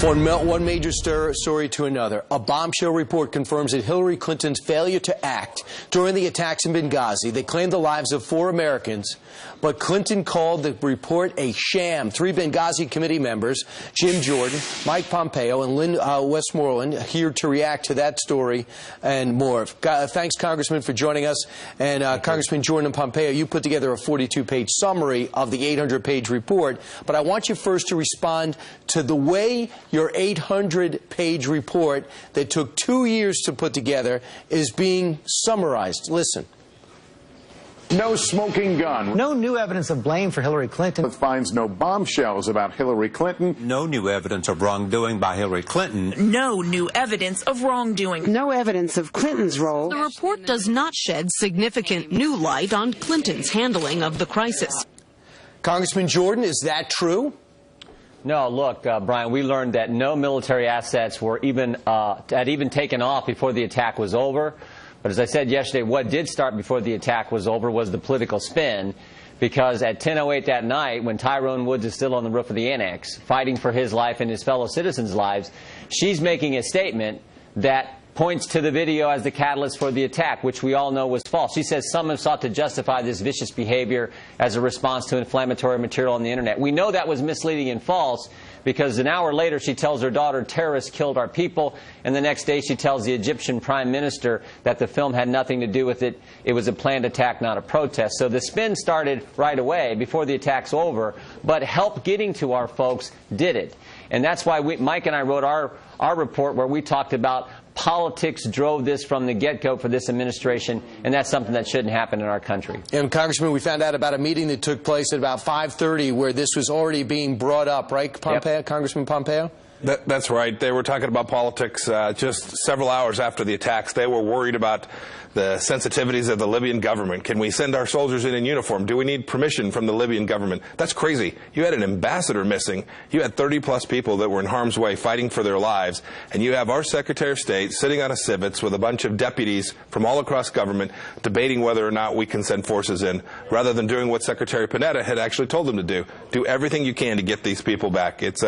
From one major story to another, a bombshell report confirms that Hillary Clinton's failure to act during the attacks in Benghazi. They claimed the lives of 4 Americans, but Clinton called the report a sham. 3 Benghazi Committee members, Jim Jordan, Mike Pompeo, and Lynn Westmoreland, here to react to that story and more. Thanks, Congressman, for joining us. And Congressman Jordan and Pompeo, you put together a 42-page summary of the 800-page report, but I want you first to respond to the way your 800-page report that took 2 years to put together is being summarized. Listen. No smoking gun. No new evidence of blame for Hillary Clinton. It finds no bombshells about Hillary Clinton. No new evidence of wrongdoing by Hillary Clinton. No new evidence of wrongdoing. No evidence of Clinton's role. The report does not shed significant new light on Clinton's handling of the crisis. Congressman Jordan, is that true? No, look, Brian, we learned that no military assets were had even taken off before the attack was over. But as I said yesterday, what did start before the attack was over was the political spin, because at 10:08 that night, when Tyrone Woods is still on the roof of the annex, fighting for his life and his fellow citizens' lives, she's making a statement that points to the video as the catalyst for the attack, which we all know was false. She says some have sought to justify this vicious behavior as a response to inflammatory material on the internet. We know that was misleading and false, because an hour later she tells her daughter terrorists killed our people, and the next day she tells the Egyptian Prime Minister that the film had nothing to do with it. It was a planned attack, not a protest. So the spin started right away before the attack's over, but help getting to our folks did it. And that's why Mike and I wrote our report, where we talked about politics drove this from the get-go for this administration, and that's something that shouldn't happen in our country. And, Congressman, we found out about a meeting that took place at about 5:30 where this was already being brought up, right, Pompeo? Yep. Congressman Pompeo? That's right. They were talking about politics just several hours after the attacks. They were worried about the sensitivities of the Libyan government. Can we send our soldiers in uniform? Do we need permission from the Libyan government? That's crazy. You had an ambassador missing. You had 30-plus people that were in harm's way fighting for their lives. And you have our Secretary of State sitting on a civets with a bunch of deputies from all across government debating whether or not we can send forces in, rather than doing what Secretary Panetta had actually told them to do. Do everything you can to get these people back. It's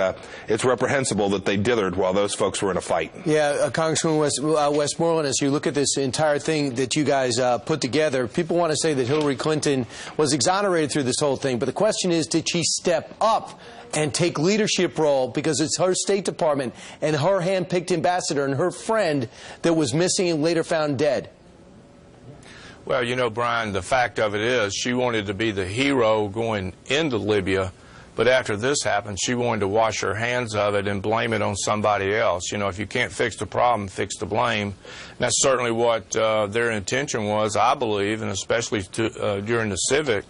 reprehensible that they dithered while those folks were in a fight. Yeah, Congressman Westmoreland, as you look at this entire thing that you guys put together, people want to say that Hillary Clinton was exonerated through this whole thing, but the question is, did she step up and take leadership role, because it's her State Department and her hand-picked ambassador and her friend that was missing and later found dead? Well, you know, Brian, the fact of it is she wanted to be the hero going into Libya, but after this happened, she wanted to wash her hands of it and blame it on somebody else. You know, if you can't fix the problem, fix the blame. And that's certainly what their intention was, I believe, and especially during the civic,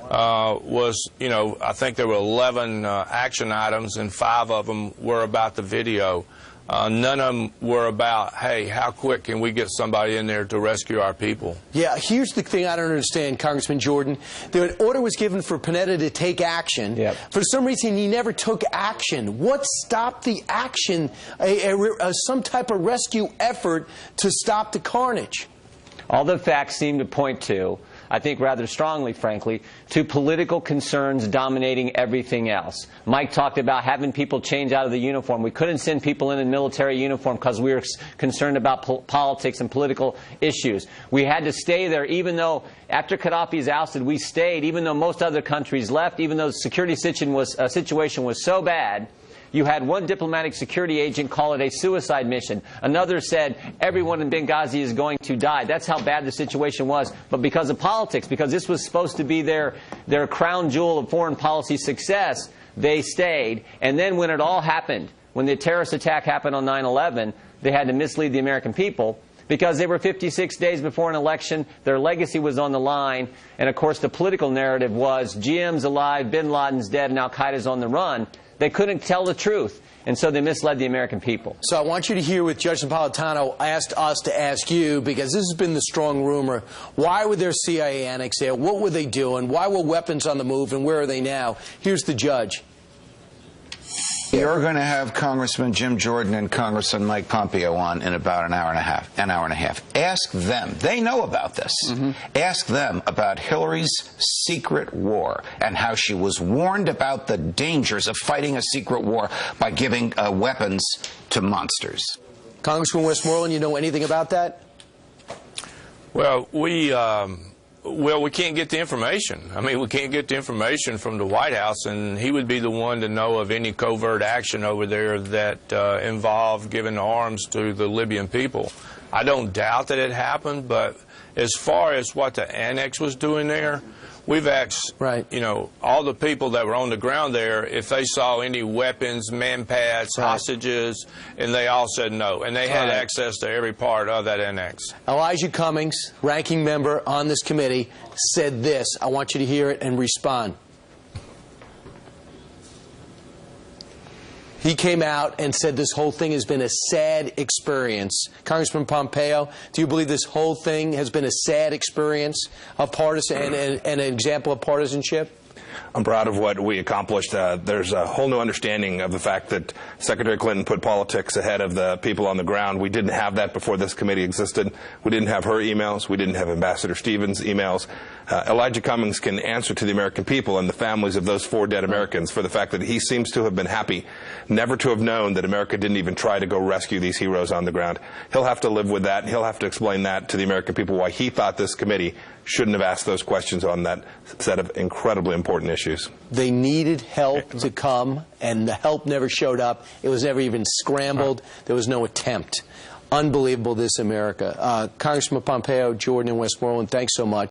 was, you know, I think there were 11 action items, and 5 of them were about the video. None of them were about, hey, how quick can we get somebody in there to rescue our people? Yeah, here's the thing I don't understand, Congressman Jordan. The order was given for Panetta to take action. Yep. For some reason, he never took action. What stopped the action, some type of rescue effort to stop the carnage? All the facts seem to point to, I think rather strongly, frankly, to political concerns dominating everything else. Mike talked about having people change out of the uniform. We couldn't send people in military uniform because we were concerned about politics and political issues. We had to stay there, even though after Gaddafi's ousted, we stayed, even though most other countries left, even though the security situation was so bad. You had one diplomatic security agent call it a suicide mission. Another said everyone in Benghazi is going to die. That's how bad the situation was. But because of politics, because this was supposed to be their crown jewel of foreign policy success, they stayed. And then when it all happened, when the terrorist attack happened on 9/11, they had to mislead the American people, because they were 56 days before an election, their legacy was on the line, and of course the political narrative was GM's alive, bin Laden's dead, and Al-Qaeda's on the run. They couldn't tell the truth, and so they misled the American people. So I want you to hear what Judge Napolitano asked us to ask you, because this has been the strong rumor. Why were there CIA annex there? What were they doing? Why were weapons on the move, and where are they now? Here's the judge. You're going to have Congressman Jim Jordan and Congressman Mike Pompeo on in about an hour and a half. Ask them. They know about this. Ask them about Hillary's secret war and how she was warned about the dangers of fighting a secret war by giving weapons to monsters. Congressman Westmoreland, you know anything about that? Well, we can't get the information. I mean, we can't get the information from the White House, and he would be the one to know of any covert action over there that involved giving arms to the Libyan people. I don't doubt that it happened, but as far as what the annex was doing there, we've asked, you know, all the people that were on the ground there if they saw any weapons, man-pads, hostages, and they all said no. And they had access to every part of that annex. Elijah Cummings, ranking member on this committee, said this. I want you to hear it and respond. He came out and said this whole thing has been a sad experience. Congressman Pompeo, do you believe this whole thing has been a sad experience of partisan and an example of partisanship? I'm proud of what we accomplished. There's a whole new understanding of the fact that Secretary Clinton put politics ahead of the people on the ground. We didn't have that before this committee existed. We didn't have her emails. We didn't have Ambassador Stevens' emails. Elijah Cummings can answer to the American people and the families of those 4 dead Americans for the fact that he seems to have been happy never to have known that America didn't even try to go rescue these heroes on the ground. He'll have to live with that, and he'll have to explain that to the American people why he thought this committee shouldn't have asked those questions on that set of incredibly important issues. They needed help to come, and the help never showed up. It was never even scrambled. There was no attempt. Unbelievable, this America. Congressman Pompeo, Jordan, and Westmoreland, thanks so much.